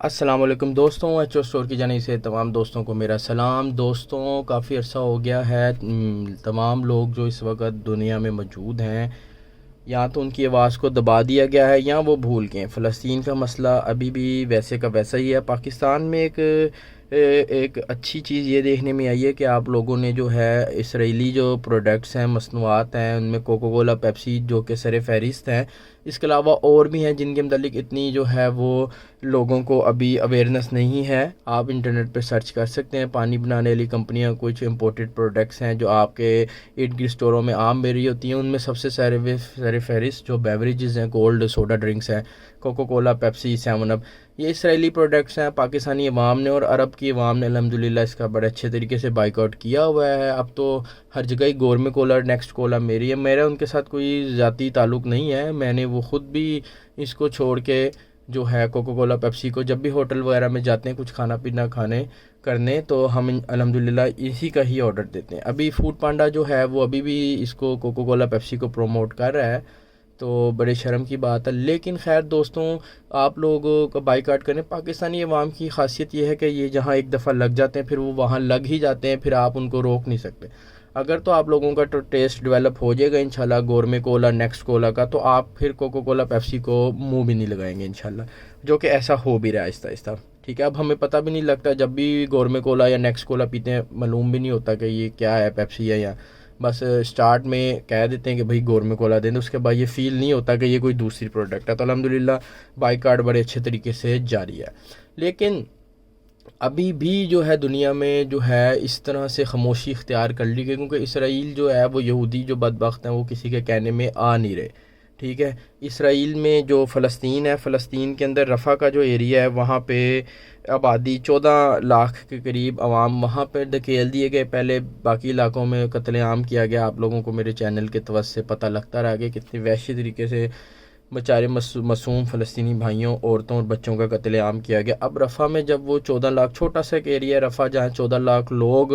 السلام علیکم دوستوں، ایچ او اسٹور کی جانب سے تمام دوستوں کو میرا سلام۔ دوستوں، کافی عرصہ ہو گیا ہے تمام لوگ جو اس وقت دنیا میں موجود ہیں یا تو ان کی آواز کو دبا دیا گیا ہے یا وہ بھول گئے۔ فلسطین کا مسئلہ ابھی بھی ویسے کا ویسا ہی ہے۔ پاکستان میں ایک اچھی چیز یہ دیکھنے میں آئی ہے کہ آپ لوگوں نے جو ہے اسرائیلی جو پروڈکٹس ہیں، مصنوعات ہیں، ان میں کوکو کولا، پیپسی جو کہ سر فہرست ہیں، اس کے علاوہ اور بھی ہیں جن کے متعلق اتنی جو ہے وہ لوگوں کو ابھی اویئرنیس نہیں ہے۔ آپ انٹرنیٹ پہ سرچ کر سکتے ہیں۔ پانی بنانے والی کمپنیاں کچھ امپورٹڈ پروڈکٹس ہیں جو آپ کے ارد گرد اسٹوروں میں عام مل رہی ہوتی ہیں، ان میں سب سے سر فہرست جو بیوریجز ہیں، کولڈ سوڈا ڈرنکس ہیں، کوکو کولا، پیپسی، سیون اپ، یہ اسرائیلی پروڈکٹس ہیں۔ پاکستانی عوام نے اور عرب کی عوام نے الحمدللہ اس کا بڑے اچھے طریقے سے بائیک آؤٹ کیا ہوا ہے۔ اب تو ہر جگہ ہی گورمے کولا، نیکسٹ کولا میری ہے، میرا ان کے ساتھ کوئی ذاتی تعلق نہیں ہے۔ میں نے وہ خود بھی اس کو چھوڑ کے جو ہے کوکو کولا، پیپسی کو جب بھی ہوٹل وغیرہ میں جاتے ہیں کچھ کھانا پینا کرنے تو ہم الحمدللہ اسی کا ہی آرڈر دیتے ہیں۔ ابھی فوڈ پانڈا جو ہے وہ ابھی بھی اس کو کوکو کولا، پیپسی کو پروموٹ کر رہا ہے، تو بڑے شرم کی بات ہے۔ لیکن خیر دوستوں، آپ لوگ کا بائیکاٹ کریں۔ پاکستانی عوام کی خاصیت یہ ہے کہ یہ جہاں ایک دفعہ لگ جاتے ہیں پھر وہ وہاں لگ ہی جاتے ہیں، پھر آپ ان کو روک نہیں سکتے۔ اگر تو آپ لوگوں کا ٹیسٹ ڈیولپ ہو جائے گا انشاءاللہ گورمے کولا، نیکسٹ کولا کا، تو آپ پھر کوکو کولا، پیپسی کو منہ بھی نہیں لگائیں گے انشاءاللہ، جو کہ ایسا ہو بھی رہا ہے آہستہ آہستہ۔ ٹھیک ہے، اب ہمیں پتہ بھی نہیں لگتا، جب بھی گورمے کولا یا نیکسٹ کولا پیتے ہیں معلوم بھی نہیں ہوتا کہ یہ کیا ہے، پیپسی ہے یا بس اسٹارٹ میں کہہ دیتے ہیں کہ بھائی گورمے کولا دیں، اس کے بعد یہ فیل نہیں ہوتا کہ یہ کوئی دوسری پروڈکٹ ہے۔ تو الحمدللہ بائیک کارڈ بڑے اچھے طریقے سے جاری ہے۔ لیکن ابھی بھی جو ہے دنیا میں جو ہے اس طرح سے خاموشی اختیار کر لی گئی، کیونکہ اسرائیل جو ہے وہ یہودی جو بدبخت ہیں وہ کسی کے کہنے میں آ نہیں رہے۔ ٹھیک ہے، اسرائیل میں جو فلسطین ہے، فلسطین کے اندر رفح کا جو ایریا ہے وہاں پہ آبادی 14 لاکھ کے قریب عوام وہاں پہ دھکیل دیے گئے۔ پہلے باقی علاقوں میں قتل عام کیا گیا، آپ لوگوں کو میرے چینل کے توسط سے پتہ لگتا رہا کہ کتنے وحشی طریقے سے بیچارے معصوم فلسطینی بھائیوں، عورتوں اور بچوں کا قتل عام کیا گیا۔ اب رفح میں جب وہ 14 لاکھ، چھوٹا سا ایک ایریا ہے رفح جہاں 14 لاکھ لوگ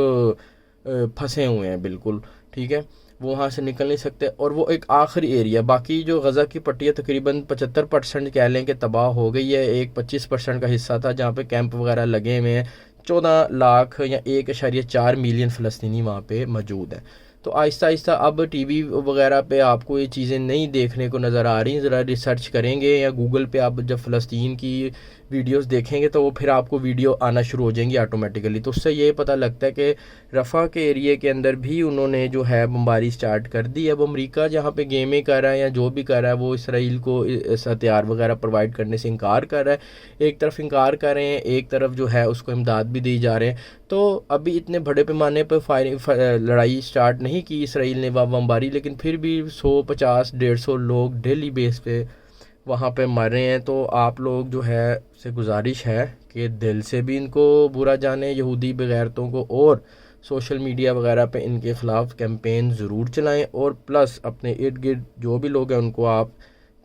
پھنسے ہوئے ہیں بالکل، ٹھیک ہے، وہ وہاں سے نکل نہیں سکتے، اور وہ ایک آخری ایریا، باقی جو غزہ کی پٹی ہے تقریباً 75% کہہ لیں کہ تباہ ہو گئی ہے۔ ایک 25% کا حصہ تھا جہاں پہ کیمپ وغیرہ لگے ہوئے ہیں۔ 14 لاکھ یا 1.4 ملین فلسطینی وہاں پہ موجود ہیں۔ تو آہستہ آہستہ اب ٹی وی وغیرہ پہ آپ کو یہ چیزیں نہیں دیکھنے کو نظر آ رہی، ذرا ریسرچ کریں گے یا گوگل پہ آپ جب فلسطین کی ویڈیوز دیکھیں گے تو وہ پھر آپ کو ویڈیو آنا شروع ہو جائیں گی آٹومیٹیکلی، تو اس سے یہ پتہ لگتا ہے کہ رفح کے ایریے کے اندر بھی انہوں نے جو ہے بمباری سٹارٹ کر دی۔ اب امریکہ جہاں پہ گیمیں کر رہا ہے یا جو بھی کر رہا ہے وہ اسرائیل کو ہتھیار وغیرہ پرووائڈ کرنے سے انکار کر رہا ہے۔ ایک طرف انکار کر رہے ہیں، ایک طرف جو ہے اس کو امداد بھی دی جا رہے ہیں۔ تو ابھی اتنے بڑے پیمانے پہ لڑائی سٹارٹ نہیں کی اسرائیل نے بمباری، لیکن پھر بھی 150-150 لوگ ڈیلی بیس پہ وہاں پہ مر رہے ہیں۔ تو آپ لوگ جو ہے سے گزارش ہے کہ دل سے بھی ان کو برا جانیں یہودی بغیرتوں کو، اور سوشل میڈیا وغیرہ پہ ان کے خلاف کیمپین ضرور چلائیں، اور پلس اپنے ارد گرد جو بھی لوگ ہیں ان کو آپ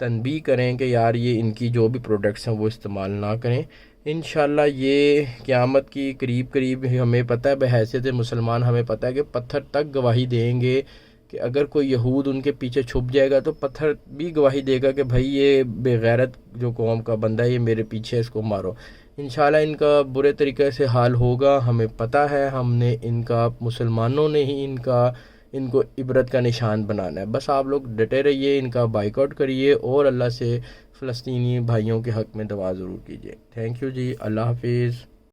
تنبیہ کریں کہ یار یہ ان کی جو بھی پروڈکٹس ہیں وہ استعمال نہ کریں۔ انشاءاللہ یہ قیامت کی قریب ہمیں پتہ ہے، بحیثیت مسلمان ہمیں پتہ ہے کہ پتھر تک گواہی دیں گے کہ اگر کوئی یہود ان کے پیچھے چھپ جائے گا تو پتھر بھی گواہی دے گا کہ بھائی یہ بے غیرت جو قوم کا بندہ ہے یہ میرے پیچھے ہے، اس کو مارو۔ انشاءاللہ ان کا برے طریقے سے حال ہوگا، ہمیں پتہ ہے، ہم نے ان کا، مسلمانوں نے ہی ان کو عبرت کا نشان بنانا ہے۔ بس آپ لوگ ڈٹے رہیے، ان کا بائیک آؤٹ کریے، اور اللہ سے فلسطینی بھائیوں کے حق میں دعا ضرور کیجیے۔ تھینک یو جی، اللہ حافظ۔